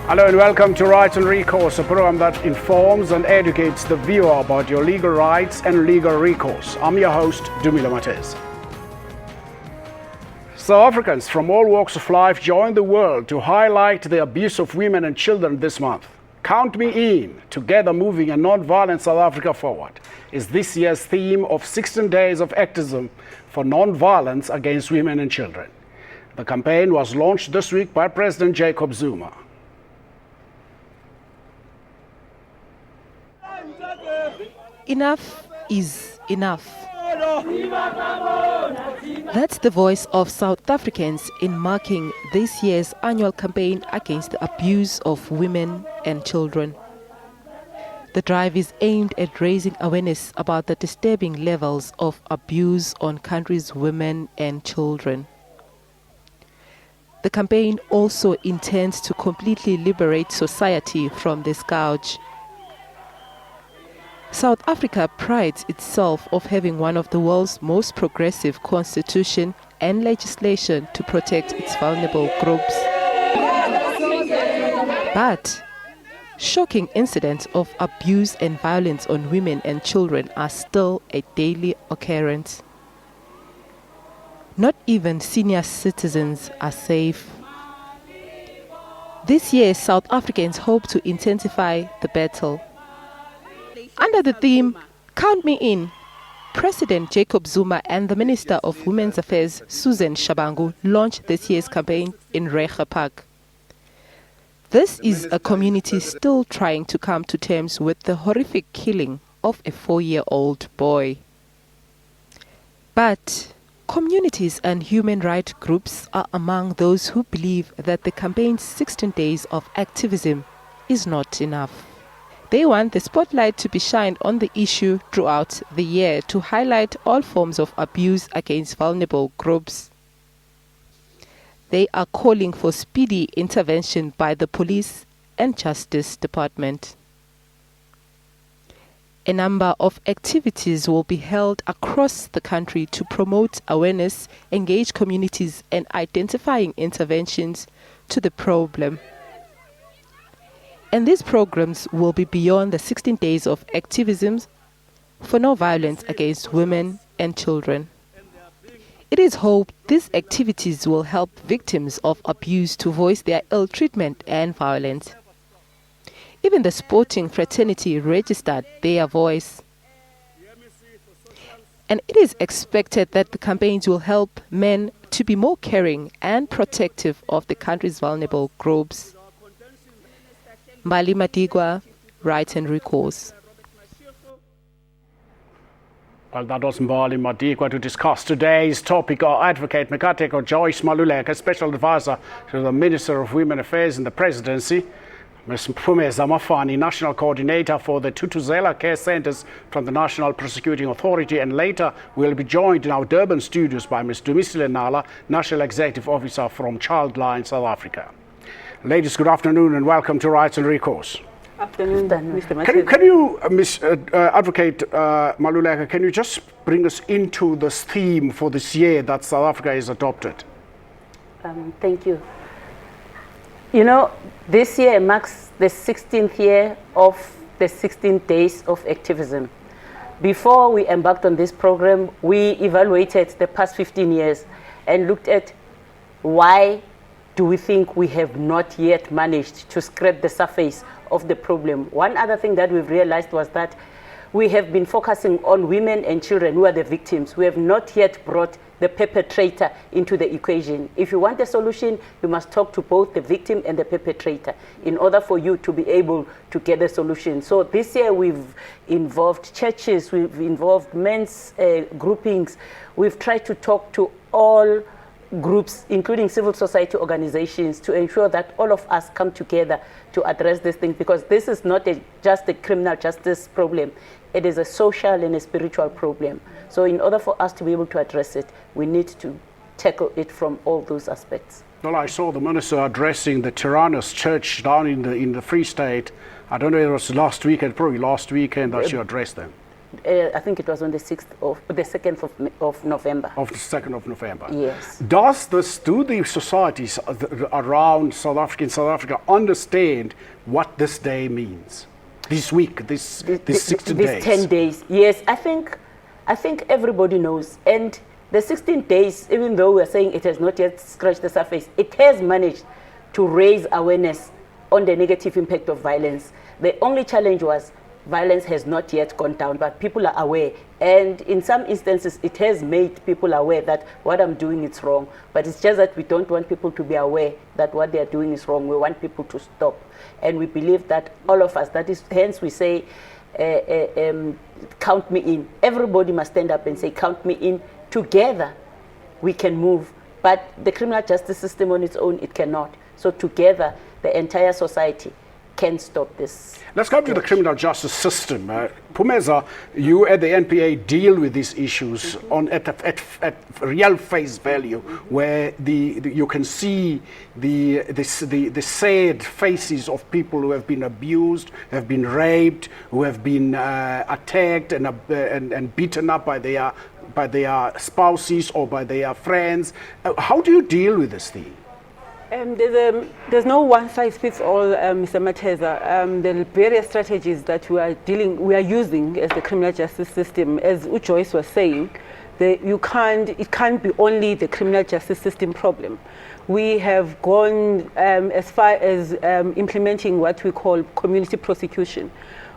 Hello and welcome to Rights and Recourse, a program that informs and educates the viewer about your legal rights and legal recourse. I'm your host, Dumila Matez. South Africans from all walks of life join the world to highlight the abuse of women and children this month. Count me in. Together moving a non-violent South Africa forward is this year's theme of 16 Days of Activism for non-violence against women and children. The campaign was launched this week by President Jacob Zuma. Enough is enough. That's the voice of South Africans in marking this year's annual campaign against the abuse of women and children. The drive is aimed at raising awareness about the disturbing levels of abuse on country's women and children. The campaign also intends to completely liberate society from this scourge. South Africa prides itself of having one of the world's most progressive constitution and legislation to protect its vulnerable groups. But shocking incidents of abuse and violence on women and children are still a daily occurrence. Not even senior citizens are safe. This year, South Africans hope to intensify the battle. Under the theme, Count Me In, President Jacob Zuma and the Minister of Women's Affairs, Susan Shabangu, launched this year's campaign in Recourse Park. This is a community still trying to come to terms with the horrific killing of a 4-year-old boy. But communities and human rights groups are among those who believe that the campaign's 16 days of activism is not enough. They want the spotlight to be shined on the issue throughout the year to highlight all forms of abuse against vulnerable groups. They are calling for speedy intervention by the police and Justice Department. A number of activities will be held across the country to promote awareness, engage communities, and identifying interventions to the problem. And these programs will be beyond the 16 days of activism for no violence against women and children. It is hoped these activities will help victims of abuse to voice their ill treatment and violence. Even the sporting fraternity registered their voice. And it is expected that the campaigns will help men to be more caring and protective of the country's vulnerable groups. Mbali Madigwa, Rights and Recourse. Well, that was Mbali Madigwa to discuss today's topic. Our advocate, Mekateko Joyce Maluleka, Special Advisor to the Minister of Women Affairs in the Presidency, Ms. Mpumeza Mafani, National Coordinator for the Tutuzela Care Centers from the National Prosecuting Authority, and later we'll be joined in our Durban studios by Ms. Dumisile Nala, National Executive Officer from Childline South Africa. Ladies, good afternoon and welcome to Rights and Recourse. Afternoon, Mr. Matthew. Can you, Ms. Advocate Maluleka, can you just bring us into this theme for this year that South Africa has adopted? Thank you. You know, this year marks the 16th year of the 16 Days of Activism. Before we embarked on this program, we evaluated the past 15 years and looked at why do we think we have not yet managed to scrape the surface of the problem. One other thing that we've realized was that we have been focusing on women and children who are the victims. We have not yet brought the perpetrator into the equation. If you want a solution, you must talk to both the victim and the perpetrator in order for you to be able to get a solution. So this year we've involved churches, we've involved men's groupings. We've tried to talk to all groups, including civil society organizations, to ensure that all of us come together to address this thing, because this is not just a criminal justice problem. It is a social and a spiritual problem. So in order for us to be able to address it, we need to tackle it from all those aspects. Well, I saw the minister addressing the Tyrannus Church down in the Free State. I don't know if it was last weekend, probably last weekend that you addressed them. I think it was on the 2nd of November. Of the 2nd of November. Yes. Do the societies around South Africa understand what this day means? This week, this 16 days? These 10 days. Yes, I think everybody knows. And the 16 days, even though we're saying it has not yet scratched the surface, it has managed to raise awareness on the negative impact of violence. The only challenge was violence has not yet gone down, but people are aware. And in some instances, it has made people aware that what I'm doing is wrong. But it's just that we don't want people to be aware that what they're doing is wrong. We want people to stop. And we believe that all of us, that is, hence we say, count me in. Everybody must stand up and say, count me in. Together, we can move. But the criminal justice system on its own, it cannot. So together, the entire society can stop this. Let's come to the criminal justice system. Phumeza, you at the NPA deal with these issues at real face value, where you can see the sad faces of people who have been abused, have been raped, who have been attacked and beaten up by their spouses or by their friends. How do you deal with this thing? There's no one-size-fits-all, Mr. Mateza. There are various strategies that we are using as the criminal justice system. As Joyce was saying, it can't be only the criminal justice system problem. We have gone as far as implementing what we call community prosecution,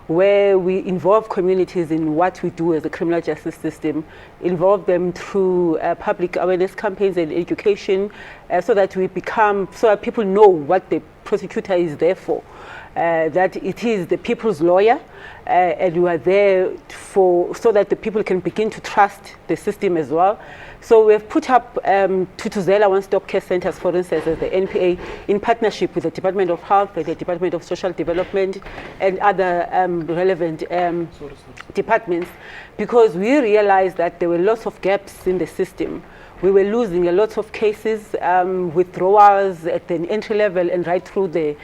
where we involve communities in what we do as a criminal justice system, involve them through public awareness campaigns and education, so that people know what the prosecutor is there for, that it is the people's lawyer, and we are there so that the people can begin to trust the system as well. So we have put up Tutuzela one-stop care centers, for instance, as the NPA, in partnership with the Department of Health, the Department of Social Development, and other relevant departments, because we realized that there were lots of gaps in the system. We were losing a lot of cases, withdrawals at the entry level and right through the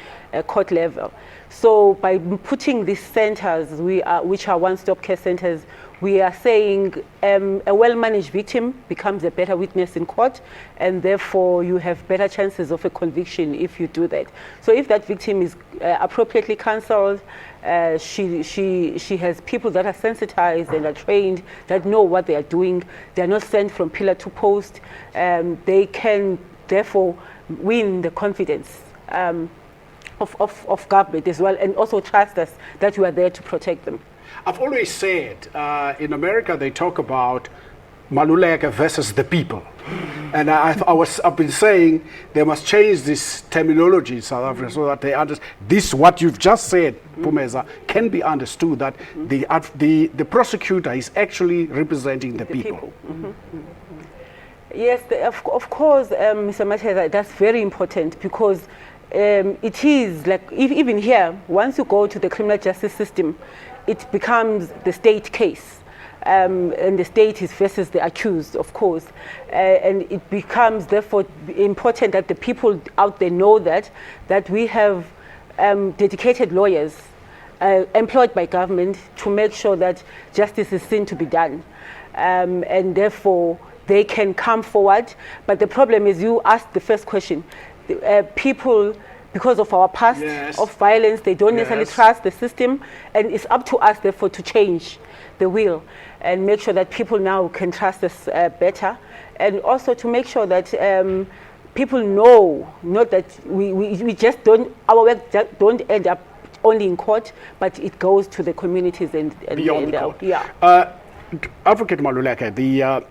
court level. So by putting these centers, which are one-stop care centers, we are saying a well-managed victim becomes a better witness in court, and therefore you have better chances of a conviction if you do that. So if that victim is appropriately counseled, she has people that are sensitized and are trained, that know what they are doing. They are not sent from pillar to post. They can therefore win the confidence of government as well, and also trust us that we are there to protect them. I've always said, in America they talk about Maluleka versus the people. And I've been saying they must change this terminology in South Africa so that they understand this, what you've just said, Phumeza, can be understood, that the prosecutor is actually representing the people. Yes, of course, Mr. Mateza, that's very important, because it is like, even here, once you go to the criminal justice system, it becomes the state case. And the state is versus the accused, of course. And it becomes, therefore, important that the people out there know that we have dedicated lawyers employed by government to make sure that justice is seen to be done. And therefore, they can come forward. But the problem is, you asked the first question, people, because of our past of violence, they don't necessarily trust the system, and it's up to us, therefore, to change the wheel and make sure that people now can trust us better, and also to make sure that people know, not that we just don't, our work don't end up only in court, but it goes to the communities and beyond the court. Advocate Maluleka,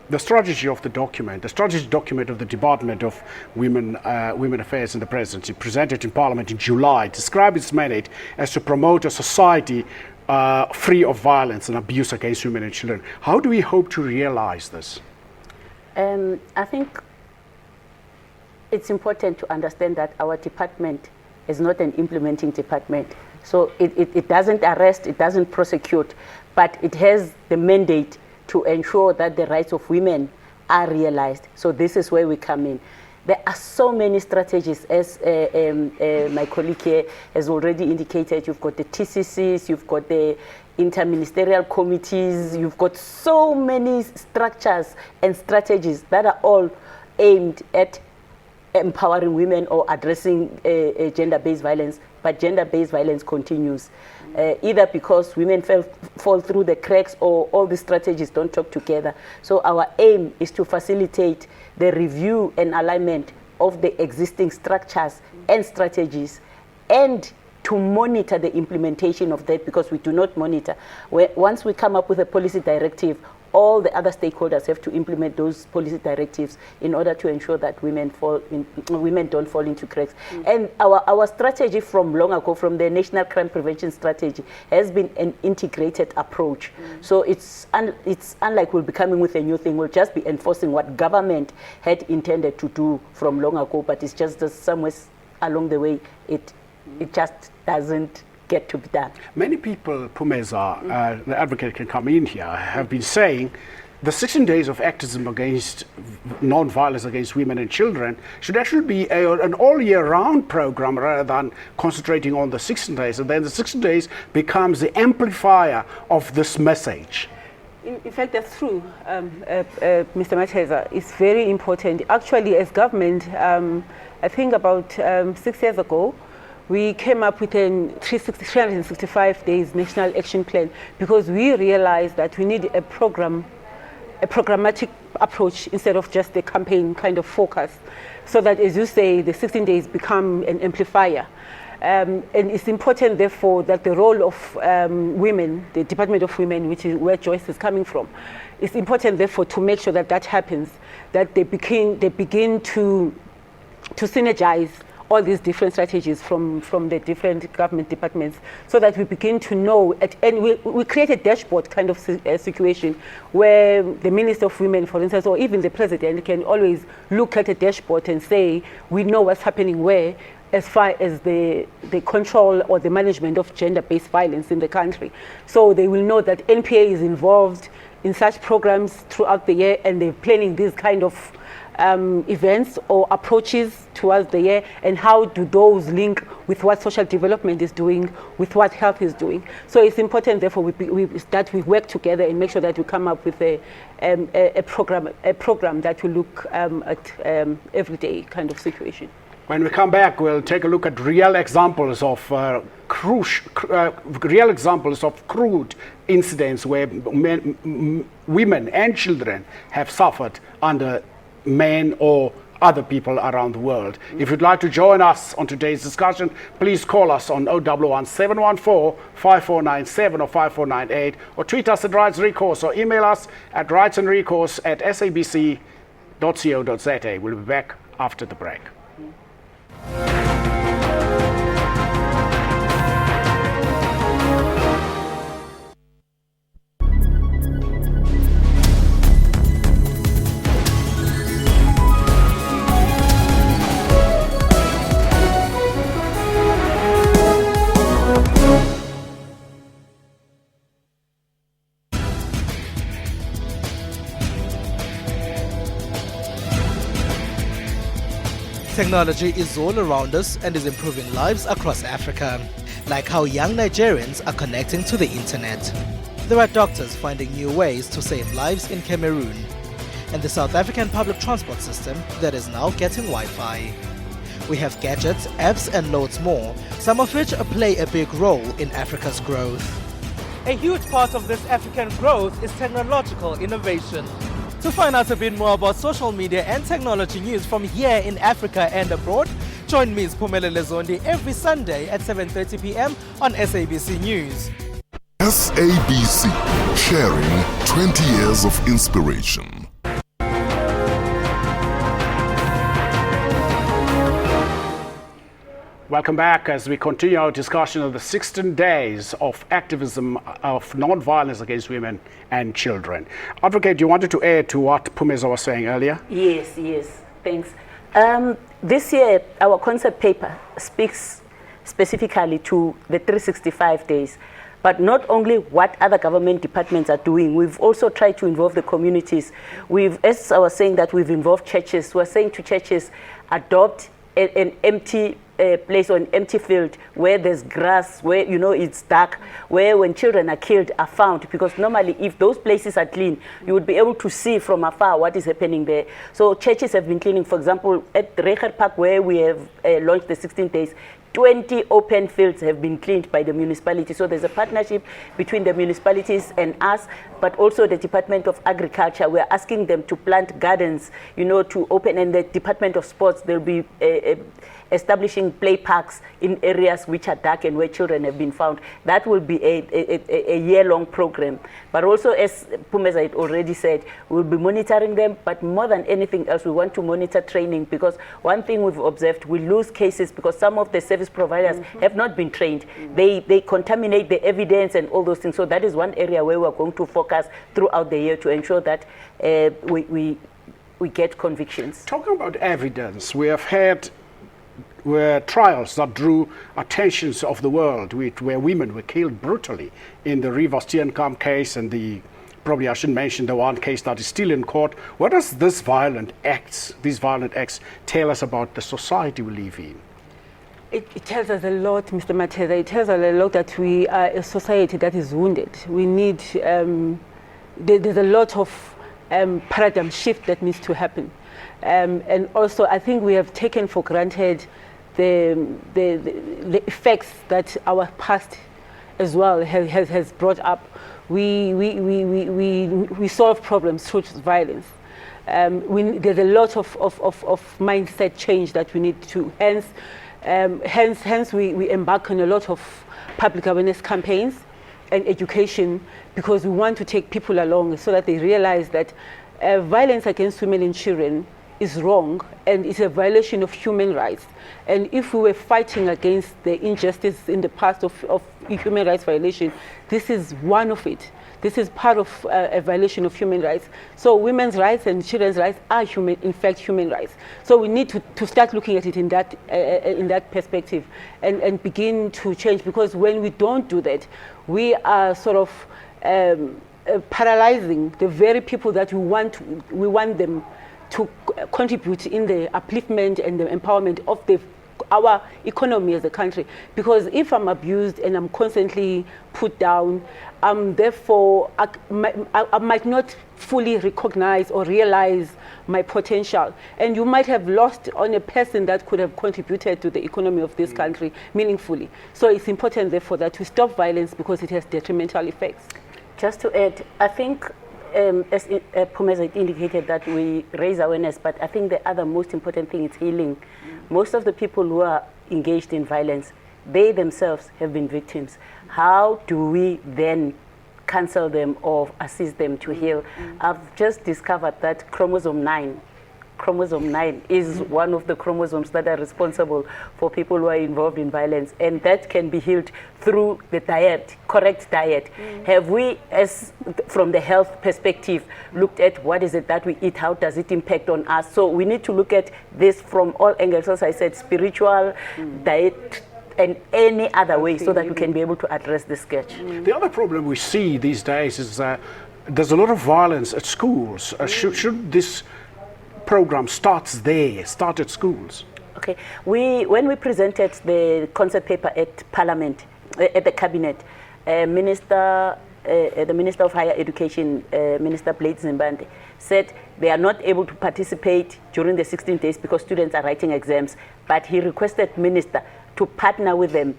the strategy of the document, the strategy document of the Department of Women Affairs in the Presidency, presented in Parliament in July, described its mandate as to promote a society free of violence and abuse against women and children. How do we hope to realize this? I think it's important to understand that our department is not an implementing department. So it doesn't arrest, it doesn't prosecute, but it has the mandate to ensure that the rights of women are realized. So this is where we come in. There are so many strategies, as my colleague here has already indicated. You've got the TCCs, you've got the interministerial committees, you've got so many structures and strategies that are all aimed at empowering women or addressing gender-based violence, but gender-based violence continues, either because women fall through the cracks or all the strategies don't talk together. So our aim is to facilitate the review and alignment of the existing structures and strategies, and to monitor the implementation of that, because we do not monitor. Once we come up with a policy directive, all the other stakeholders have to implement those policy directives in order to ensure that women don't fall into cracks. And our strategy from long ago, from the National Crime Prevention Strategy, has been an integrated approach. So it's unlike we'll be coming with a new thing. We'll just be enforcing what government had intended to do from long ago, but it's just that somewhere along the way it just doesn't get to be done. Many people, Phumeza, the advocate can come in here, have been saying the 16 days of activism against non-violence against women and children should actually be an all-year-round program rather than concentrating on the 16 days. And then the 16 days becomes the amplifier of this message. In fact, that's true, Mr. Macheza. It's very important. Actually, as government, I think about 6 years ago, we came up with a 365 days national action plan, because we realized that we need a programmatic approach instead of just the campaign kind of focus, so that, as you say, the 16 days become an amplifier. And it's important, therefore, that the role of women, the Department of Women, which is where Joyce is coming from, it's important, therefore, to make sure that that happens, that they begin to synergize all these different strategies from the different government departments, so that we begin to know, and we create a dashboard kind of situation where the Minister of Women, for instance, or even the President can always look at a dashboard and say, we know what's happening where, as far as the control or the management of gender-based violence in the country. So they will know that NPA is involved in such programs throughout the year, and they're planning these kind of events or approaches towards the year, and how do those link with what social development is doing, with what health is doing. So it's important, therefore, we work together and make sure that we come up with a program that will look at everyday kind of situation. When we come back, we'll take a look at real examples of crude incidents where women and children have suffered under men or other people around the world. If you'd like to join us on today's discussion, please call us on 011 714 5497 or 5498, or tweet us at Rights Recourse, or email us at rightsandrecourse@sabc.co.za. We'll be back after the break. Technology is all around us and is improving lives across Africa, like how young Nigerians are connecting to the internet. There are doctors finding new ways to save lives in Cameroon, and the South African public transport system that is now getting Wi-Fi. We have gadgets, apps and loads more, some of which play a big role in Africa's growth. A huge part of this African growth is technological innovation. To find out a bit more about social media and technology news from here in Africa and abroad, join me, Siphumelele Zondi, every Sunday at 7:30 p.m. on SABC News. SABC, sharing 20 years of inspiration. Welcome back as we continue our discussion of the 16 days of activism of non-violence against women and children. Advocate, you wanted to add to what Phumeza was saying earlier? Yes, thanks. This year, our concept paper speaks specifically to the 365 days, But not only what other government departments are doing, we've also tried to involve the communities. As I was saying, that we've involved churches. We're saying to churches, adopt an empty place or an empty field where there's grass, where it's dark, where when children are killed are found, because normally if those places are clean, you would be able to see from afar what is happening there. So churches have been cleaning. For example, at Recourse Park, where we have launched the 16 days, 20 open fields have been cleaned by the municipality. So there's a partnership between the municipalities and us, but also the Department of Agriculture. We're asking them to plant gardens, to open, and the Department of Sports, they'll be establishing play parks in areas which are dark and where children have been found. That will be a year-long program. But also, as Pumeza had already said, we'll be monitoring them, but more than anything else, we want to monitor training, because one thing we've observed, we lose cases because some of the service providers have not been trained. They contaminate the evidence and all those things. So that is one area where we're going to focus throughout the year to ensure that we get convictions. Talking about evidence, we have had trials that drew attentions of the world, where women were killed brutally in the Rivers Steenkamp case, and probably I shouldn't mention the one case that is still in court. What does these violent acts tell us about the society we live in? It tells us a lot, Mr. Mateza. It tells us a lot that we are a society that is wounded. We need, there's a lot of paradigm shift that needs to happen. And also, I think we have taken for granted the effects that our past as well has brought up. We solve problems through violence. There's a lot of mindset change that we need to, hence we embark on a lot of public awareness campaigns and education, because we want to take people along so that they realize that violence against women and children is wrong and it's a violation of human rights. And if we were fighting against the injustice in the past of human rights violation, this is one of it. This is part of a violation of human rights. So women's rights and children's rights are in fact human rights. So we need to start looking at it in that perspective and begin to change, because when we don't do that, we are sort of paralyzing the very people that we want them to contribute in the upliftment and the empowerment of our economy as a country. Because if I'm abused and I'm constantly put down, therefore I might not fully recognize or realize my potential. And you might have lost on a person that could have contributed to the economy of this country meaningfully. So it's important, therefore, that we stop violence, because it has detrimental effects. Just to add, I think, as Pumeza indicated, that we raise awareness, but I think the other most important thing is healing. Most of the people who are engaged in violence, they themselves have been victims. How do we then counsel them or assist them to heal? I've just discovered that chromosome 9 is one of the chromosomes that are responsible for people who are involved in violence, and that can be healed through the diet, correct diet. Have we, from the health perspective, looked at what is it that we eat, how does it impact on us? So we need to look at this from all angles, as I said, spiritual, diet, and any other way, so that we can be able to address this sketch. The other problem we see these days is there's a lot of violence at schools. Should this program start at schools? Okay, when we presented the concept paper at Parliament, at the Cabinet, the Minister of Higher Education, Minister Blade Zimbande, said they are not able to participate during the 16 days because students are writing exams, but he requested Minister to partner with them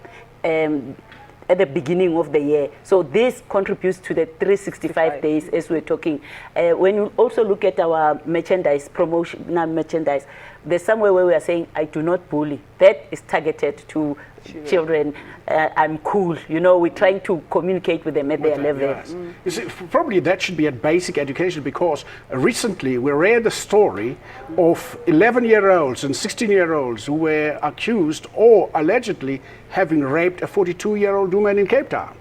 at the beginning of the year. So this contributes to the 365 days as we're talking. When you also look at our merchandise, promotional merchandise, there's somewhere where we are saying, I do not bully. That is targeted to children. I'm cool. We're trying to communicate with them at their level. Yes. You see, probably that should be a basic education, because recently we read the story of 11-year-olds and 16-year-olds who were accused or allegedly having raped a 42-year-old woman in Cape Town.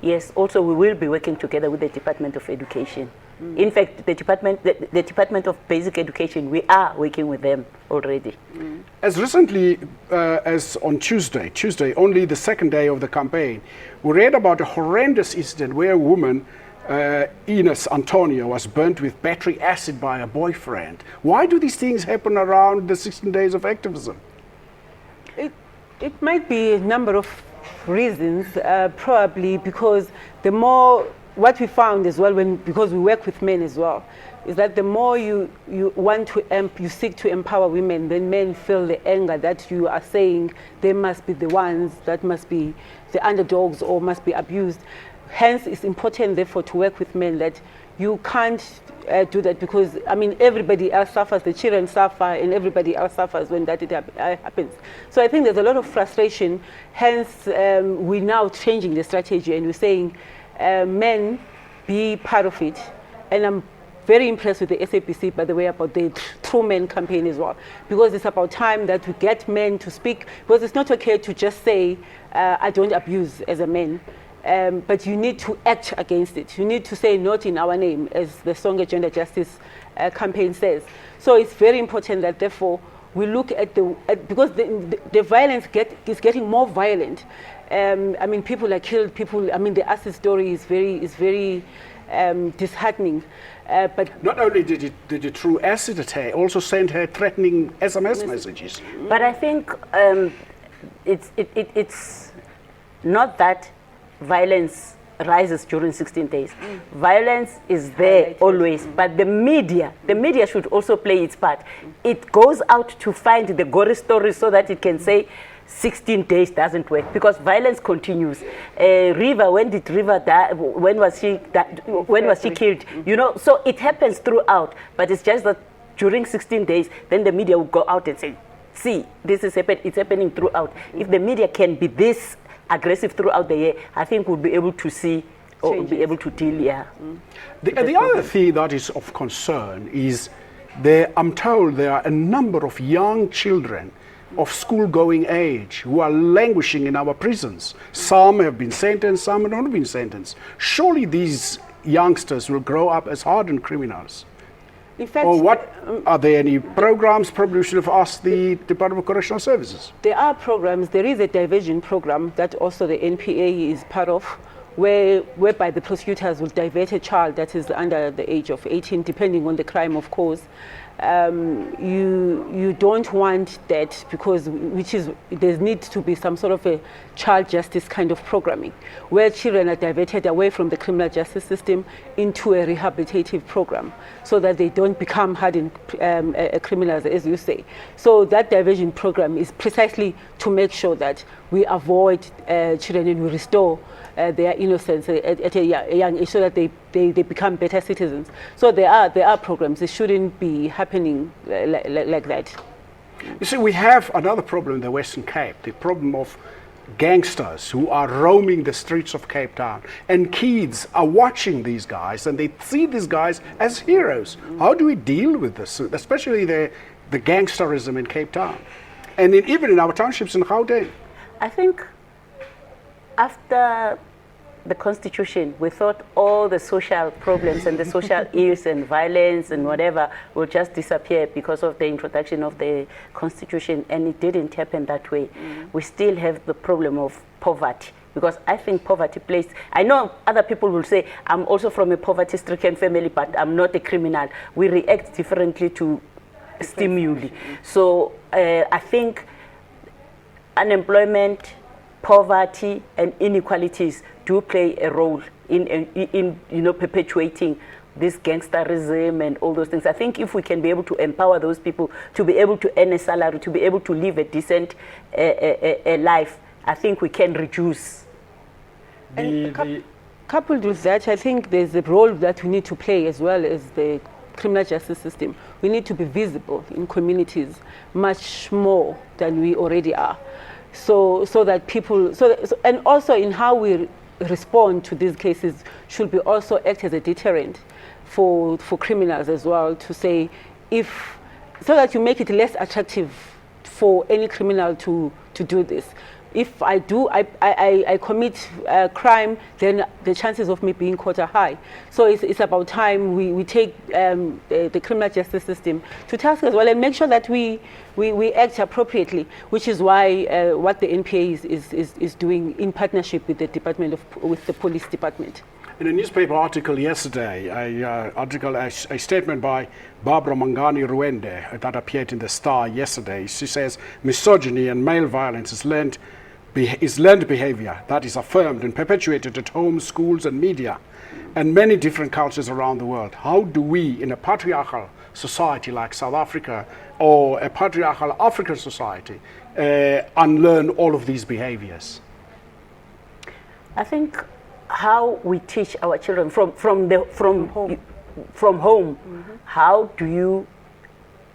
Yes, also we will be working together with the Department of Education In fact, the Department of Basic Education, we are working with them already. As recently as on Tuesday, only the second day of the campaign, we read about a horrendous incident where a woman, Ines Antonio, was burnt with battery acid by a boyfriend. Why do these things happen around the 16 days of activism? It might be a number of reasons, probably because the more, what we found as well, because we work with men as well, is that the more you seek to empower women, then men feel the anger that you are saying they must be the ones that must be the underdogs or must be abused. Hence, it's important, therefore, to work with men that you can't do that because, I mean, everybody else suffers, the children suffer, and everybody else suffers when that happens. So I think there's a lot of frustration. Hence, we're now changing the strategy and we're saying, men, be part of it. And I'm very impressed with the SABC, by the way, about the True Men campaign as well, because it's about time that we get men to speak, because it's not okay to just say, I don't abuse as a man. But you need to act against it. You need to say not in our name, as the Stronger Gender Justice campaign says. So it's very important that therefore we look at because the violence is getting more violent. I mean, people are killed. I mean, the acid story is very disheartening. But not only did the true acid attack, also sent her threatening SMS messages. But I think it's not that violence rises during 16 days. Violence is there always, but the media should also play its part. It goes out to find the gory stories so that it can say 16 days doesn't work, because violence continues. Riva, when did Riva die? When was she killed? You know, so it happens throughout, but it's just that during 16 days, then the media will go out and say, see, this is it's happening throughout. If the media can be this aggressive throughout the year, I think we'll be able to see or we'll be able to deal, The other thing that is of concern is I'm told there are a number of young children of school-going age who are languishing in our prisons. Some have been sentenced, some have not been sentenced. Surely these youngsters will grow up as hardened criminals. In fact, or are there any programs? Probably we should have asked the Department of Correctional Services. There are programs. There is a diversion program that also the NPA is part of, whereby the prosecutors will divert a child that is under the age of 18, depending on the crime, of course. You don't want that because there needs to be some sort of a child justice kind of programming where children are diverted away from the criminal justice system into a rehabilitative program so that they don't become hardened criminals, as you say. So that diversion program is precisely to make sure that we avoid children and we restore their innocence at a young age so that they become better citizens. So there are programs. It shouldn't be happening like that. You see, we have another problem in the Western Cape, the problem of gangsters who are roaming the streets of Cape Town. And kids are watching these guys and they see these guys as heroes. How do we deal with this, especially the gangsterism in Cape Town? And even in our townships in Gauteng? I think after the Constitution, we thought all the social problems and the social ills and violence and whatever will just disappear because of the introduction of the Constitution, and it didn't happen that way. We still have the problem of poverty, because I think poverty plays, I know other people will say, I'm also from a poverty-stricken family, but I'm not a criminal. We react differently to stimuli. So I think unemployment, poverty and inequalities do play a role in perpetuating this gangsterism and all those things. I think if we can be able to empower those people to be able to earn a salary, to be able to live a decent life, I think we can reduce. Coupled with that, I think there's a role that we need to play as well as the criminal justice system. We need to be visible in communities much more than we already are. So that people, and also in how we respond to these cases should be also act as a deterrent for criminals as well, to say so that you make it less attractive for any criminal to do this. if I commit a crime, then the chances of me being caught are high. So it's about time we take the criminal justice system to task as well and make sure that we act appropriately, which is why what the NPA is doing in partnership with the police department. In a newspaper article yesterday, a statement by Barbara Mangani Ruende that appeared in the Star yesterday. She says misogyny and male violence is learned behavior that is affirmed and perpetuated at home, schools and media and many different cultures around the world. How do we, in a patriarchal society like South Africa or a patriarchal African society, unlearn all of these behaviors? I think how we teach our children from home. Mm-hmm. How do you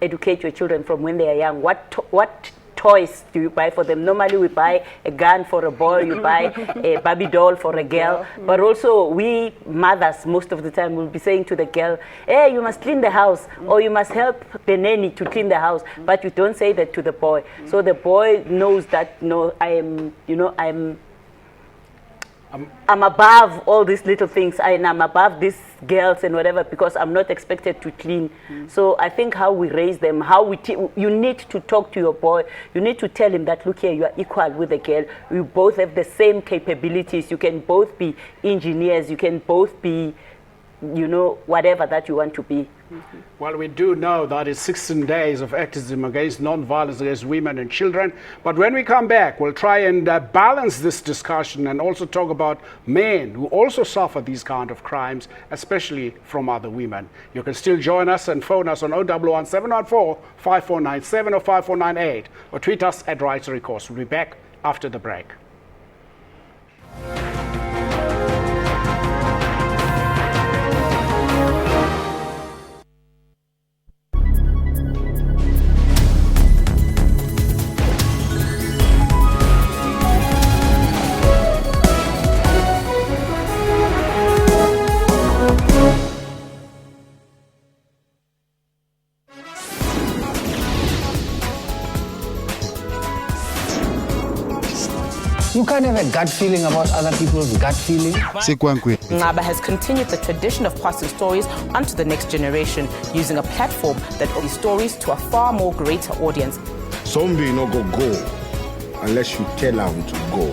educate your children from when they are young? What toys do you buy for them? Normally we buy a gun for a boy, you buy a Barbie doll for a girl, but also we mothers most of the time will be saying to the girl, hey, you must clean the house, or you must help the nanny to clean the house, but you don't say that to the boy. So the boy knows that, no, I'm above all these little things, and I'm above these girls and whatever, because I'm not expected to clean. So I think how we raise them, you need to talk to your boy, you need to tell him that, look here, you are equal with the girl, you both have the same capabilities, you can both be engineers, you can both be, whatever that you want to be. Mm-hmm. Well, we do know that it's 16 days of activism against non-violence against women and children. But when we come back, we'll try and balance this discussion and also talk about men who also suffer these kind of crimes, especially from other women. You can still join us and phone us on 011 714 5497 or 5498 or tweet us at Recourse. We'll be back after the break. You can't have a gut feeling about other people's gut feeling. Ngaba has continued the tradition of passing stories onto the next generation, using a platform that offers stories to a far more greater audience. Zombie no go unless you tell them to go.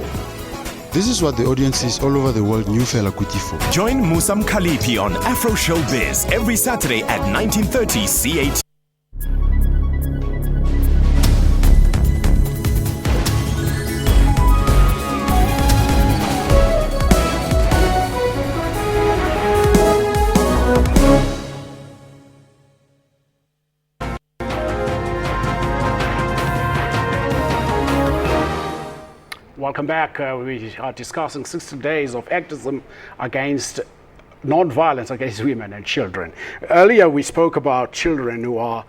This is what the audiences all over the world knew Fela Kuti for. Join Musa Mkhalipi on Afro Showbiz every Saturday at 19:30 CAT. Welcome back. We are discussing 60 days of activism against non-violence against women and children. Earlier we spoke about children who are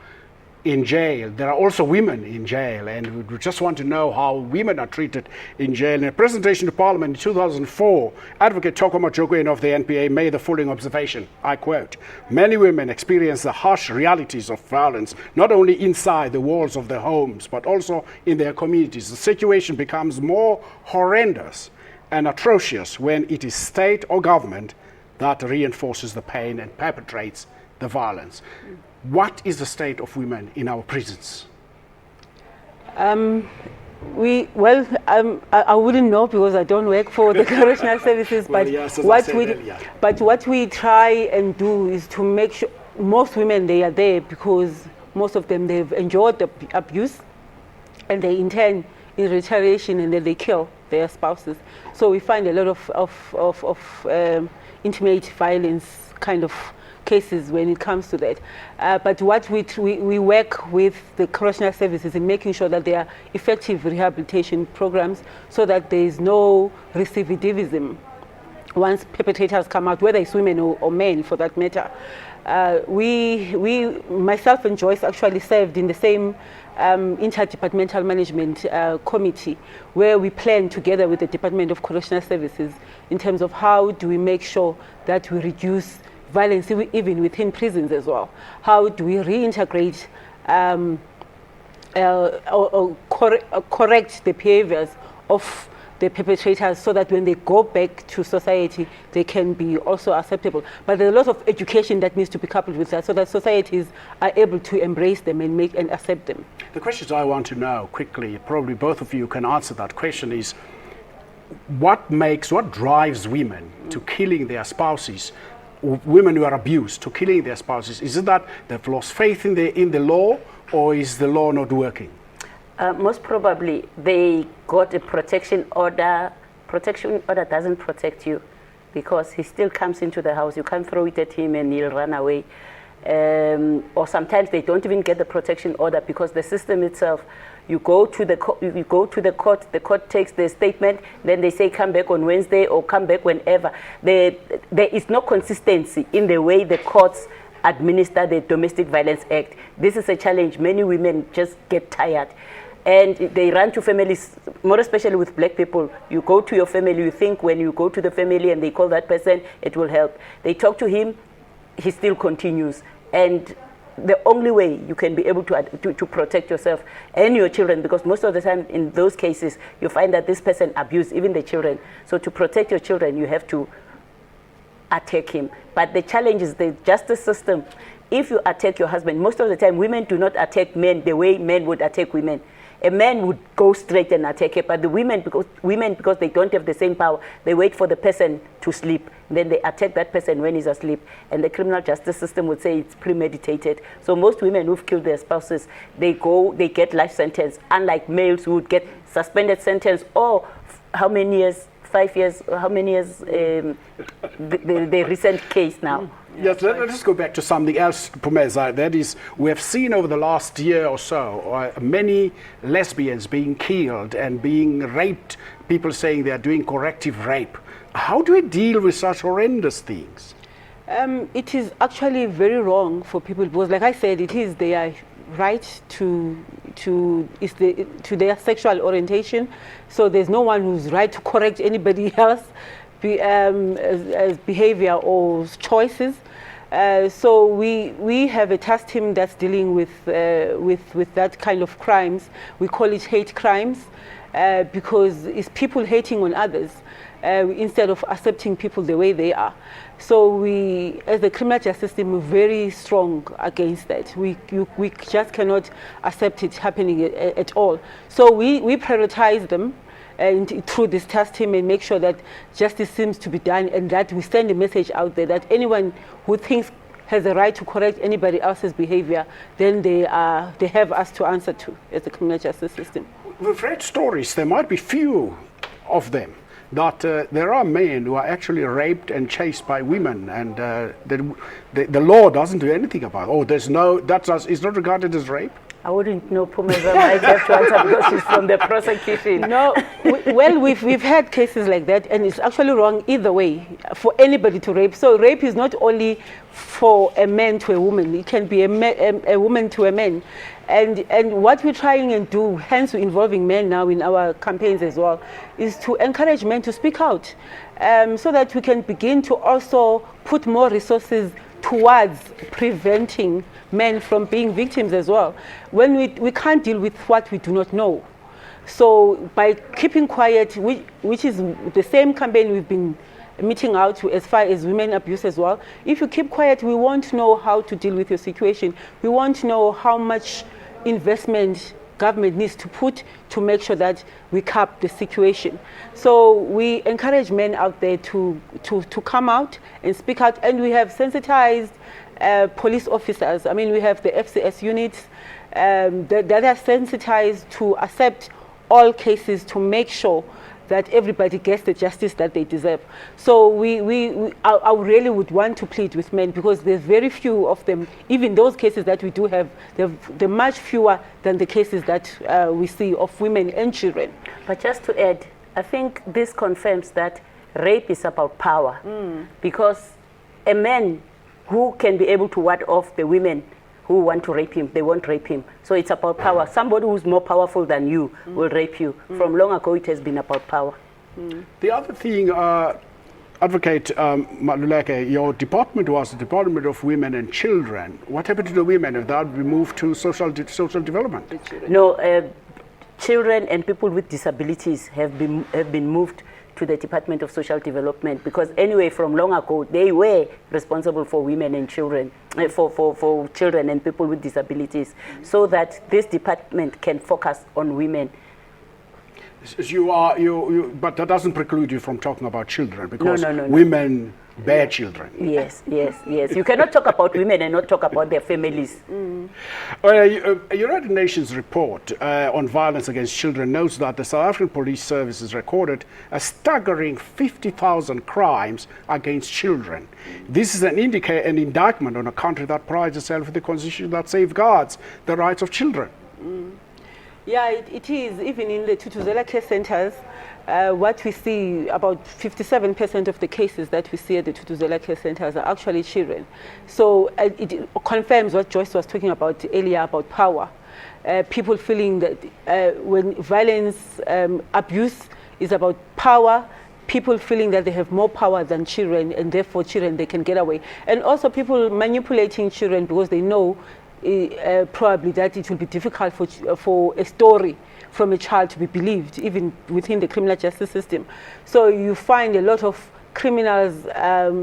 in jail. There are also women in jail, and we just want to know how women are treated in jail. In a presentation to Parliament in 2004, Advocate Tokoma Jogwin of the NPA made the following observation, I quote, "Many women experience the harsh realities of violence, not only inside the walls of their homes, but also in their communities. The situation becomes more horrendous and atrocious when it is state or government that reinforces the pain and perpetrates the violence." What is the state of women in our prisons? I wouldn't know because I don't work for the correctional services. Well, but yes, what we try and do is to make sure most women, they are there because most of them, they've endured the abuse, and they intend in retaliation, and then they kill their spouses. So we find a lot of intimate violence kind of cases when it comes to that. But what we work with the correctional services in making sure that there are effective rehabilitation programs so that there is no recidivism once perpetrators come out, whether it's women or men for that matter. Myself and Joyce actually served in the same interdepartmental management committee where we plan together with the Department of Correctional Services in terms of how do we make sure that we reduce violence even within prisons as well. How do we reintegrate or correct the behaviors of the perpetrators, so that when they go back to society, they can be also acceptable. But there's a lot of education that needs to be coupled with that, so that societies are able to embrace them and accept them. The questions I want to know quickly, probably both of you can answer that question, is what drives women to killing their spouses, women who are abused, to killing their spouses? Is it that they've lost faith in the law, or is the law not working? Most probably they got a protection order. Protection order doesn't protect you because he still comes into the house. You can't throw it at him and he'll run away. Or sometimes they don't even get the protection order because the system itself, you go to the court, the court takes the statement, then they say come back on Wednesday or come back whenever. There is no consistency in the way the courts administer the Domestic Violence Act. This is a challenge. Many women just get tired and they run to families, more especially with black people. You go to your family, you think when you go to the family and they call that person, it will help. They talk to him, he still continues. And the only way you can be able to protect yourself and your children, because most of the time in those cases, you find that this person abused even the children. So to protect your children, you have to attack him. But the challenge is the justice system. If you attack your husband, most of the time women do not attack men the way men would attack women. A man would go straight and attack it, but the women, because they don't have the same power, they wait for the person to sleep. Then they attack that person when he's asleep. And the criminal justice system would say it's premeditated. So most women who've killed their spouses, they get life sentence, unlike males who would get suspended sentence or how many years? 5 years, how many years, the recent case now. Yes, let's go back to something else, Pumeza. That is, we have seen over the last year or so many lesbians being killed and being raped, people saying they are doing corrective rape. How do we deal with such horrendous things? It is actually very wrong for people, because like I said, it is their right to their sexual orientation. So there's no one who's right to correct anybody else as behavior or choices. So we have a task team that's dealing with that kind of crimes. We call it hate crimes because it's people hating on others instead of accepting people the way they are. So we, as the criminal justice system, we're very strong against that. We just cannot accept it happening at all. So we prioritize them through this task team and make sure that justice seems to be done, and that we send a message out there that anyone who thinks has a right to correct anybody else's behavior, then they have us to answer to as the criminal justice system. We've read stories, there might be few of them, that there are men who are actually raped and chased by women, and the law doesn't do anything about it. Oh, it's not regarded as rape? I wouldn't know, Pumeza might have to answer because she's from the prosecution. No, well, we've had cases like that, and it's actually wrong either way for anybody to rape. So rape is not only for a man to a woman; it can be a woman to a man. And what we're trying and do, hence we're involving men now in our campaigns as well, is to encourage men to speak out, so that we can begin to also put more resources towards preventing men from being victims as well. When we can't deal with what we do not know. So by keeping quiet, which is the same campaign we've been meeting out to as far as women abuse as well. If you keep quiet, we won't know how to deal with your situation. We won't know how much investment government needs to put to make sure that we cap the situation. So we encourage men out there to come out and speak out, and we have sensitized police officers. I mean, we have the FCS units that are sensitized to accept all cases to make sure that everybody gets the justice that they deserve. So I really would want to plead with men, because there's very few of them. Even those cases that we do have, they're much fewer than the cases that we see of women and children. But just to add, I think this confirms that rape is about power, because a man who can be able to ward off the women who want to rape him, they won't rape him. So it's about power. Somebody who's more powerful than you will rape you. From long ago, it has been about power. The other thing, Advocate Maluleke, your department was the Department of Women and Children. What happened to the women? Have that been moved to social development? No, children and people with disabilities have been moved to the Department of Social Development, because anyway, from long ago, they were responsible for women and children, for children and people with disabilities, so that this department can focus on women. But that doesn't preclude you from talking about children, because no. women bear children. Yes. You cannot talk about women and not talk about their families. A United Nations report on violence against children notes that the South African Police Services recorded a staggering 50,000 crimes against children. This is an indictment on a country that prides itself with a constitution that safeguards the rights of children. Yeah, it is. Even in the Tutuzela care centers, what we see, about 57% of the cases that we see at the Tutuzela care centers are actually children. So it confirms what Joyce was talking about earlier about power. People feeling that when violence, abuse is about power, people feeling that they have more power than children, and therefore children, they can get away. And also people manipulating children because they know probably that it will be difficult for a story from a child to be believed, even within the criminal justice system. So you find a lot of criminals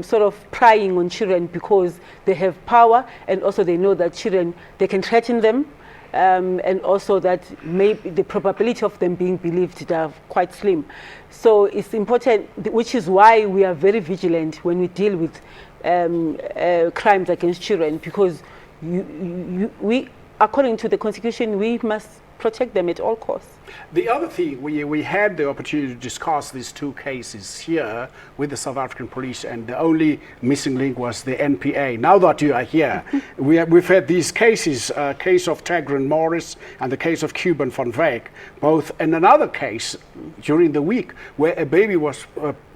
sort of prying on children because they have power, and also they know that children, they can threaten them, and also that maybe the probability of them being believed are quite slim. So it's important, which is why we are very vigilant when we deal with crimes against children, because we, according to the Constitution, we must protect them at all costs. The other thing, we had the opportunity to discuss these two cases here with the South African police, and the only missing link was the NPA. Now that you are here, we've had these cases, case of Tagrin Morris and the case of Cuban van Wyk, both, and another case during the week where a baby was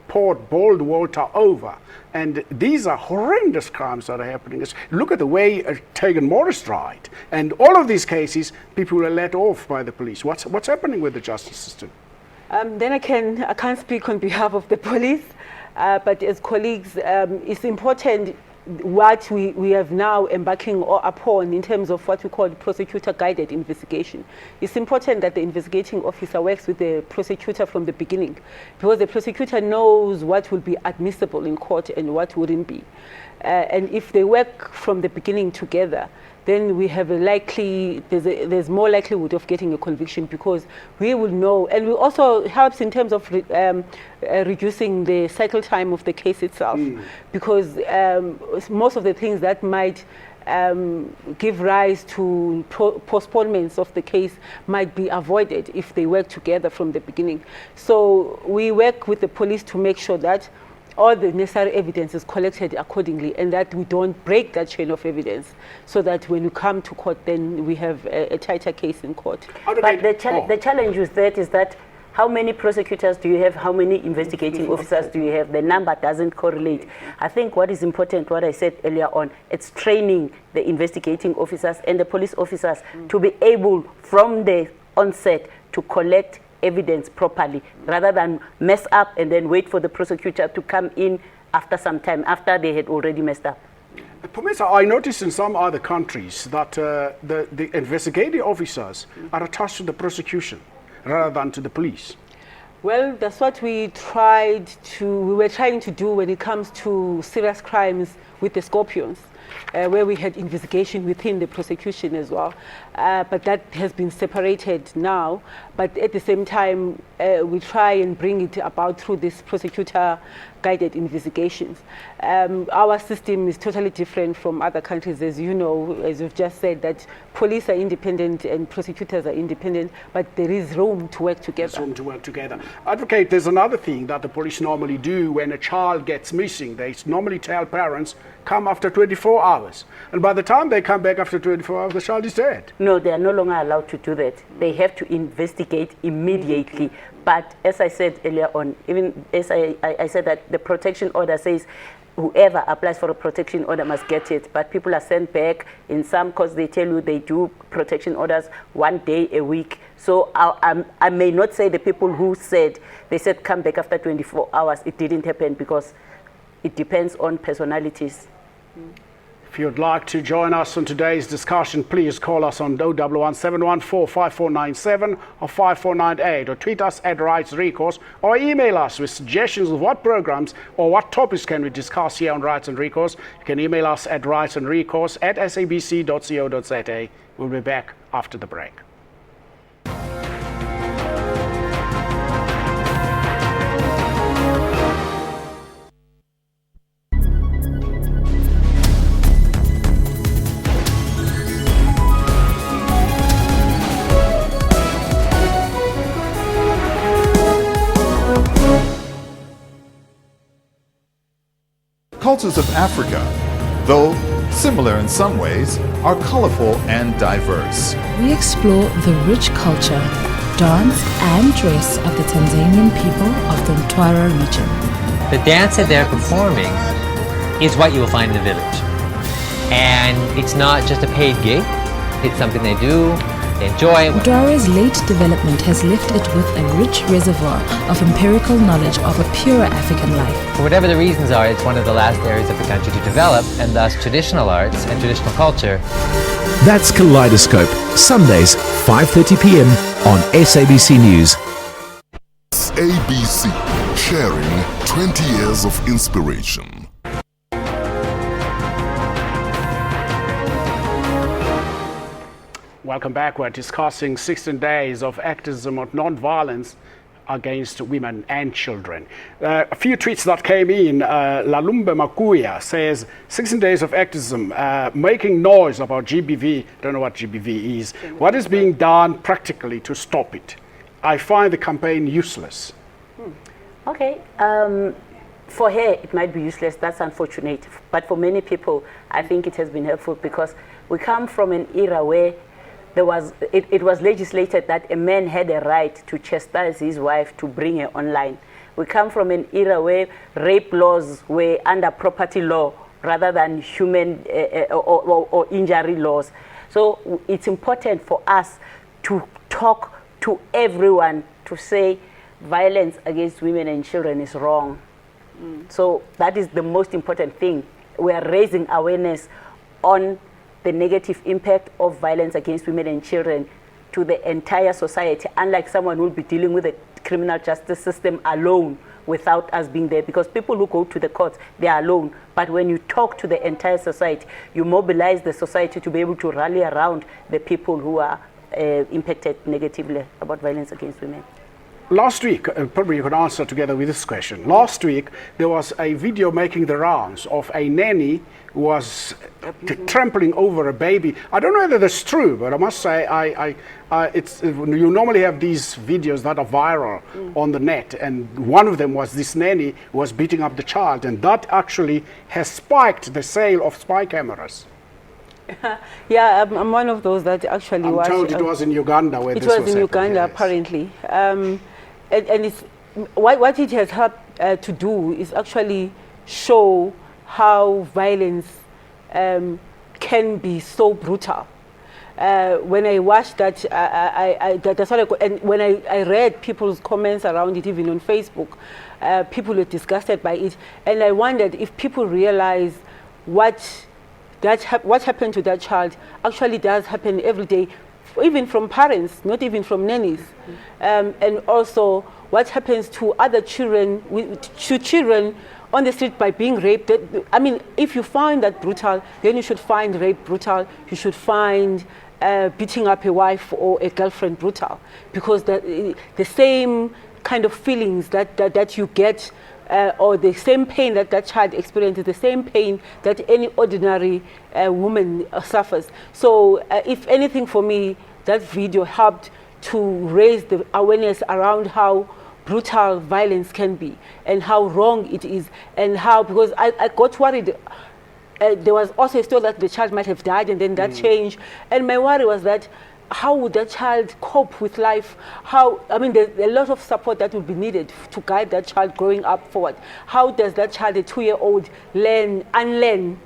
poured boiled water over. And these are horrendous crimes that are happening. Look at the way Tagrin Morris died. And all of these cases, people were let off by the police. What's happening with the justice system? Then I can't speak on behalf of the police, but as colleagues, it's important what we have now embarking upon in terms of what we call prosecutor-guided investigation. It's important that the investigating officer works with the prosecutor from the beginning, because the prosecutor knows what will be admissible in court and what wouldn't be. And if they work from the beginning together, then we have there's more likelihood of getting a conviction, because we will know, and it also helps in terms of reducing the cycle time of the case itself, because most of the things that might give rise to postponements of the case might be avoided if they work together from the beginning. So we work with the police to make sure that all the necessary evidence is collected accordingly, and that we don't break that chain of evidence, so that when we come to court, then we have a tighter case in court. But the challenge with that is that how many prosecutors do you have? How many investigating officers do you have? The number doesn't correlate. I think what is important, what I said earlier on, it's training the investigating officers and the police officers to be able, from the onset, to collect evidence properly, rather than mess up and then wait for the prosecutor to come in after some time, after they had already messed up. Professor, I noticed in some other countries that the investigating officers are attached to the prosecution rather than to the police. Well, that's what we were trying to do when it comes to serious crimes with the Scorpions, where we had investigation within the prosecution as well. But that has been separated now. But at the same time, we try and bring it about through this prosecutor-guided investigations. Our system is totally different from other countries, as you know, as you've just said, that police are independent and prosecutors are independent, but there is room to work together. There's room to work together. Advocate, there's another thing that the police normally do when a child gets missing. They normally tell parents, come after 24 hours. And by the time they come back after 24 hours, the child is dead. No, they are no longer allowed to do that. They have to investigate immediately. But as I said earlier on, even as I said that the protection order says whoever applies for a protection order must get it. But people are sent back. In some cases, they tell you they do protection orders 1 day a week. So I may not say the people who said, they said come back after 24 hours. It didn't happen, because it depends on personalities. If you'd like to join us on today's discussion, please call us on 011 714 5497 or 5498, or tweet us at Recourse, or email us with suggestions of what programs or what topics can we discuss here on Rights and Recourse. You can email us at rightsandrecourse@sabc.co.za. We'll be back after the break. Cultures of Africa, though similar in some ways, are colorful and diverse. We explore the rich culture, dance and dress of the Tanzanian people of the Mtwara region. The dance that they're performing is what you will find in the village. And it's not just a paid gig, it's something they do, they enjoy. Mtwara's late development has left it with a rich reservoir of empirical knowledge of a purer African life. For whatever the reasons are, it's one of the last areas of the country to develop, and thus traditional arts and traditional culture. That's Kaleidoscope, Sundays, 5:30 p.m. on SABC News. SABC, sharing 20 years of inspiration. Welcome back. We're discussing 16 days of activism of non-violence against women and children. A few tweets that came in. Lalumbe Makuya says, 16 days of activism, making noise about GBV. I don't know what GBV is. What is being done practically to stop it? I find the campaign useless. Okay. For her, it might be useless. That's unfortunate. But for many people, I think it has been helpful, because we come from an era where it was legislated that a man had a right to chastise his wife to bring her online. We come from an era where rape laws were under property law rather than human or injury laws. So it's important for us to talk to everyone to say violence against women and children is wrong. So that is the most important thing. We are raising awareness on the negative impact of violence against women and children to the entire society, unlike someone who will be dealing with the criminal justice system alone without us being there, because people who go to the courts, they are alone. But when you talk to the entire society, you mobilize the society to be able to rally around the people who are impacted negatively about violence against women. Last week, probably you could answer together with this question. Last week, there was a video making the rounds of a nanny who was trampling over a baby. I don't know whether that's true, but I must say, you normally have these videos that are viral on the net, and one of them was this nanny who was beating up the child, and that actually has spiked the sale of spy cameras. Yeah, I'm one of those that actually I'm told it was in Uganda where this was in Uganda, yes. Apparently. And it's, what it has helped to do is actually show how violence can be so brutal. When I watched that, that's what and when I read people's comments around it, even on Facebook, people were disgusted by it. And I wondered if people realize what happened to that child actually does happen every day, even from parents, not even from nannies. And also what happens to other children, to children on the street by being raped. I mean, if you find that brutal, then you should find rape brutal. You should find beating up a wife or a girlfriend brutal, because the same kind of feelings that you get, or the same pain that that child experiences, the same pain that any ordinary woman suffers. So if anything, for me, that video helped to raise the awareness around how brutal violence can be and how wrong it is, and how, because I got worried. There was also a story that the child might have died and then that changed. And my worry was that how would that child cope with life? I mean, there's a lot of support that will be needed to guide that child growing up forward. How does that child, a 2-year-old, unlearn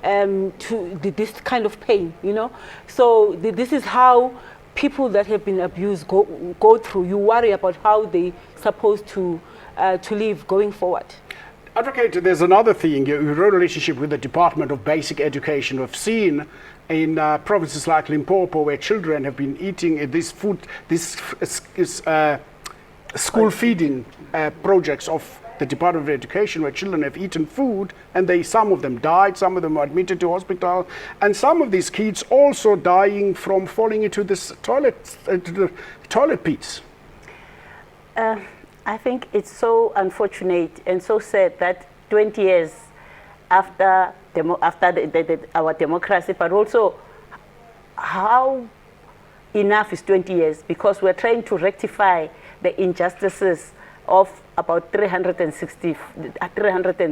this kind of pain, you know? So this is how people that have been abused go through. You worry about how they're supposed to live going forward. Advocate, there's another thing, your relationship with the Department of Basic Education. We've seen in provinces like Limpopo where children have been eating this food, school feeding projects of the Department of Education, where children have eaten food and some of them died, some of them were admitted to hospital, and some of these kids also dying from falling into this toilet pits. I think it's so unfortunate and so sad that 20 years after our democracy, but also how enough is 20 years, because we're trying to rectify the injustices of about 300 and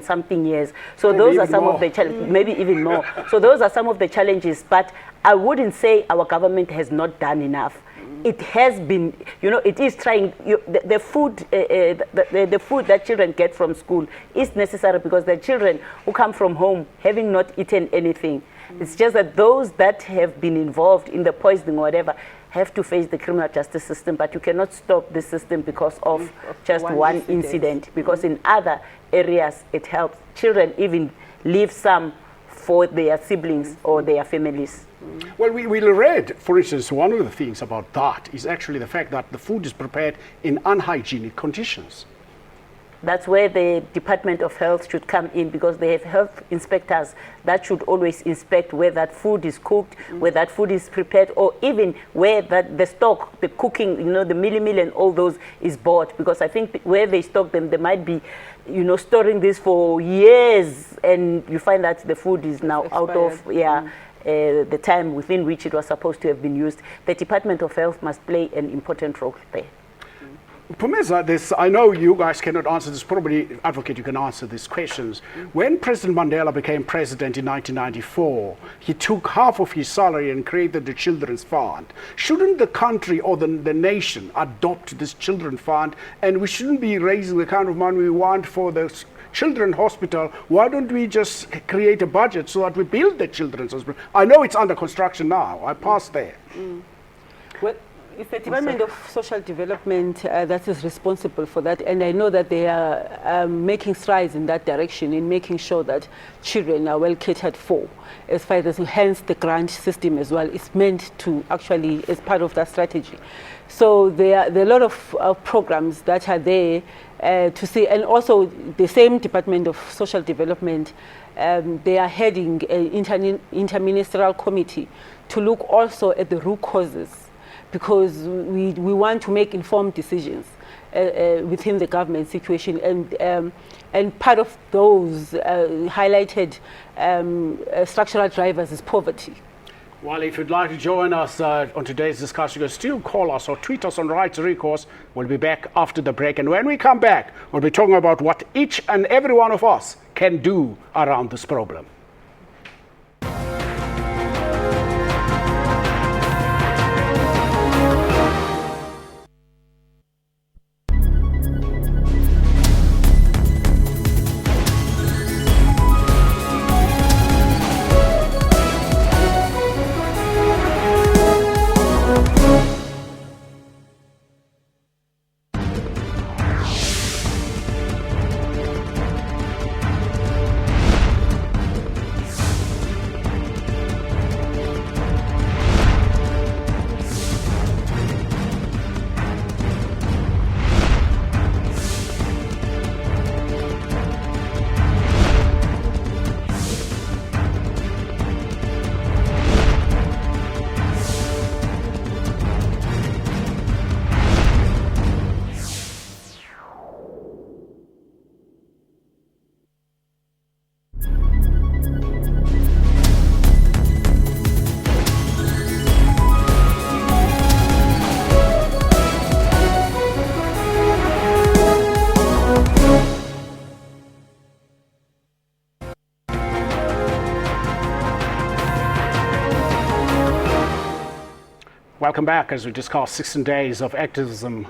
something years. So maybe those are some of the challenges, maybe even more. So those are some of the challenges, but I wouldn't say our government has not done enough. It has been, it is trying. The food that children get from school is necessary, because the children who come from home having not eaten anything. It's just that those that have been involved in the poisoning or whatever have to face the criminal justice system, but you cannot stop the system because of just one incident, because in other areas it helps. Children even leave some for their siblings or their families. Well, we read, for instance, one of the things about that is actually the fact that the food is prepared in unhygienic conditions. That's where the Department of Health should come in, because they have health inspectors that should always inspect where that food is cooked, where that food is prepared, or even where that the stock, the cooking, the meal and all those is bought. Because I think where they stock them, they might be, storing this for years, and you find that the food is now out of the time within which it was supposed to have been used. The Department of Health must play an important role there. Pumeza, I know you guys cannot answer this, probably, Advocate, you can answer these questions. When President Mandela became president in 1994, he took half of his salary and created the Children's Fund. Shouldn't the country or the nation adopt this Children's Fund, and we shouldn't be raising the kind of money we want for the children's hospital? Why don't we just create a budget so that we build the children's hospital? I know it's under construction now. I passed there. Well, it's the Department of Social Development that is responsible for that, and I know that they are making strides in that direction, in making sure that children are well catered for. As far as hence the grant system as well is meant to actually as part of that strategy. So there are a lot of programs that are there to see, and also the same Department of Social Development, they are heading an interministerial committee to look also at the root causes, because we want to make informed decisions within the government situation, and part of those highlighted structural drivers is poverty. Well, if you'd like to join us on today's discussion, you can still call us or tweet us on Right to Recourse. We'll be back after the break, and when we come back, we'll be talking about what each and every one of us can do around this problem. Welcome back as we discuss 16 days of activism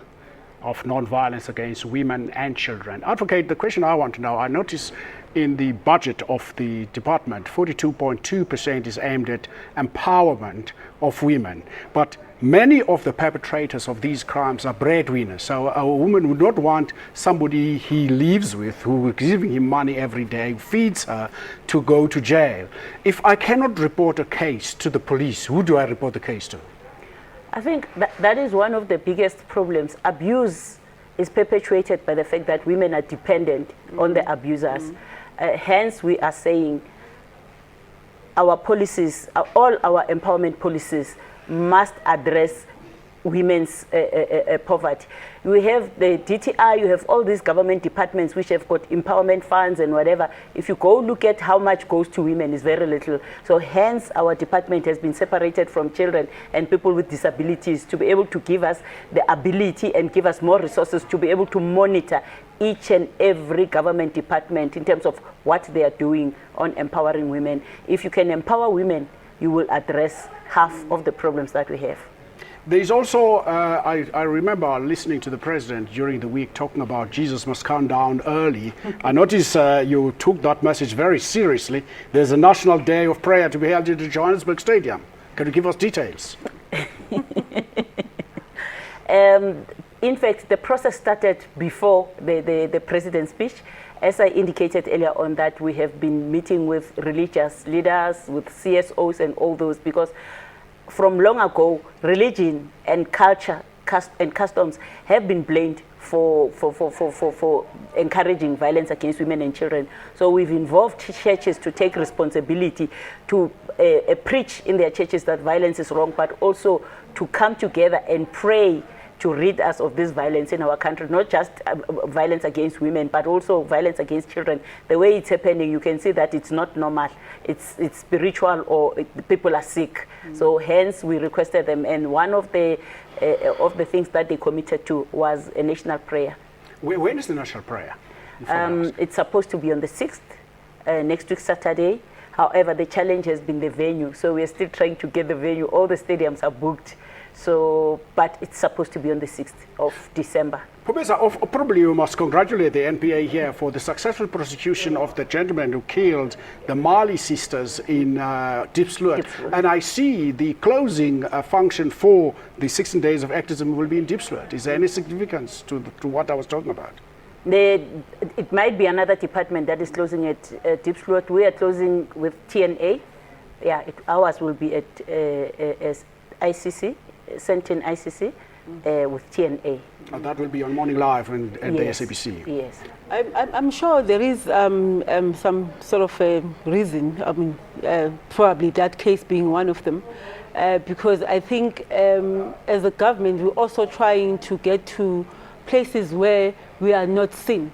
of non-violence against women and children. Advocate, the question I want to know, I notice in the budget of the department, 42.2% is aimed at empowerment of women. But many of the perpetrators of these crimes are breadwinners. So a woman would not want somebody he lives with, who is giving him money every day, feeds her, to go to jail. If I cannot report a case to the police, who do I report the case to? I think that is one of the biggest problems. Abuse is perpetuated by the fact that women are dependent on the abusers. Hence, we are saying our policies, all our empowerment policies, must address women's poverty. We have the DTI, you have all these government departments which have got empowerment funds and whatever. If you go look at how much goes to women, it's very little. So hence our department has been separated from children and people with disabilities to be able to give us the ability and give us more resources to be able to monitor each and every government department in terms of what they are doing on empowering women. If you can empower women, you will address half of the problems that we have. There's also, I remember listening to the president during the week talking about Jesus must come down early. I notice you took that message very seriously. There's a national day of prayer to be held at the Johannesburg Stadium. Can you give us details? In fact, the process started before the president's speech. As I indicated earlier on, that we have been meeting with religious leaders, with CSOs and all those, because from long ago, religion and culture and customs have been blamed for encouraging violence against women and children. So we've involved churches to take responsibility to preach in their churches that violence is wrong, but also to come together and pray to rid us of this violence in our country, not just violence against women, but also violence against children. The way it's happening, you can see that it's not normal. It's spiritual, or people are sick. So hence we requested them, and one of the things that they committed to was a national prayer. When is the national prayer? It's supposed to be on the 6th, next week Saturday. However, the challenge has been the venue, so we're still trying to get the venue. All the stadiums are booked. So, but it's supposed to be on the 6th of December. Professor, probably you must congratulate the NPA here for the successful prosecution of the gentleman who killed the Mali sisters in Diepsloot. And I see the closing function for the 16 Days of Activism will be in Diepsloot. Is there any significance to what I was talking about? It might be another department that is closing at Diepsloot. We are closing with TNA. Yeah, ours will be at ICC. Sent in ICC with TNA. And that will be on Morning Live and yes. the SABC. Yes. I'm sure there is some sort of a reason, probably that case being one of them, because I think as a government we're also trying to get to places where we are not seen.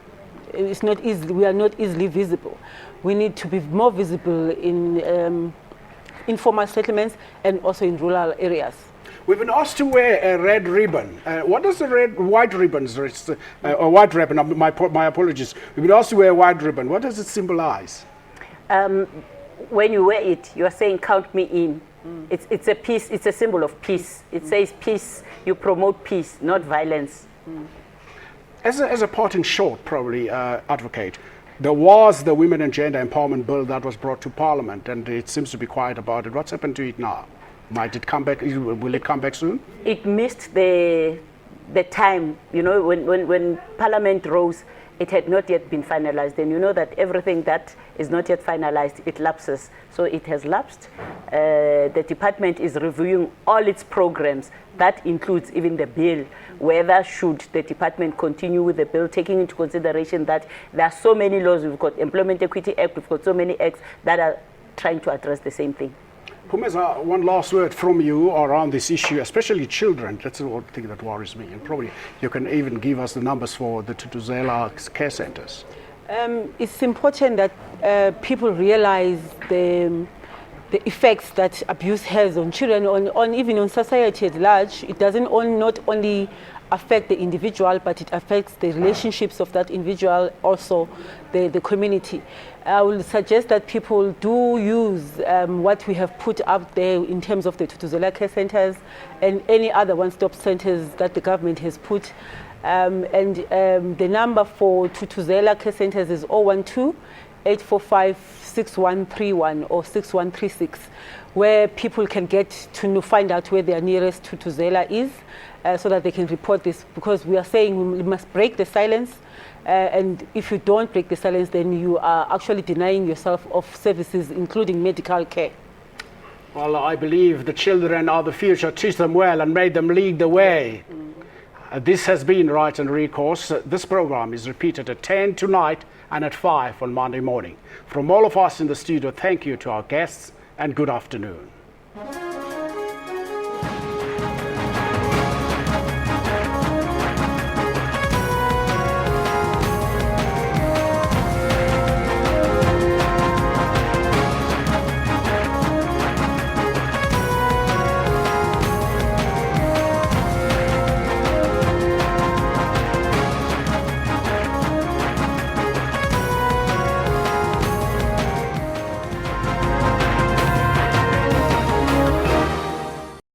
It's not easy, we are not easily visible. We need to be more visible in informal settlements and also in rural areas. We've been asked to wear a red ribbon. What does the white ribbons, or white ribbon, my apologies. We've been asked to wear a white ribbon. What does it symbolize? When you wear it, you are saying, count me in. It's a peace, it's a symbol of peace. It says peace, you promote peace, not violence. As a parting shot, probably, advocate, there was the Women and Gender Empowerment Bill that was brought to Parliament, and it seems to be quiet about it. What's happened to it now? Might it come back? Will it come back soon? It missed the time. You know, when Parliament rose, it had not yet been finalized. And you know that everything that is not yet finalized, it lapses. So it has lapsed. The department is reviewing all its programs. That includes even the bill. Whether should the department continue with the bill, taking into consideration that there are so many laws. We've got Employment Equity Act, we've got so many acts that are trying to address the same thing. Pumeza, one last word from you around this issue, especially children. That's the one thing that worries me. And probably you can even give us the numbers for the Tutuzela care centers. It's important that people realize the effects that abuse has on children, on even on society at large. It doesn't not only affect the individual, but it affects the relationships of that individual, also the community. I will suggest that people do use what we have put out there in terms of the Tutuzela care centers and any other one-stop centers that the government has put. The number for Thuthuzela care centers is 012-845-6131 or 6136, where people can get to find out where their nearest Thuthuzela is, so that they can report this, because we are saying we must break the silence. And if you don't break the silence, then you are actually denying yourself of services, including medical care. Well, I believe the children are the future. Teach them well and make them lead the way. This has been Right and Recourse. This program is repeated at 10 tonight and at 5 on Monday morning. From all of us in the studio, thank you to our guests and good afternoon.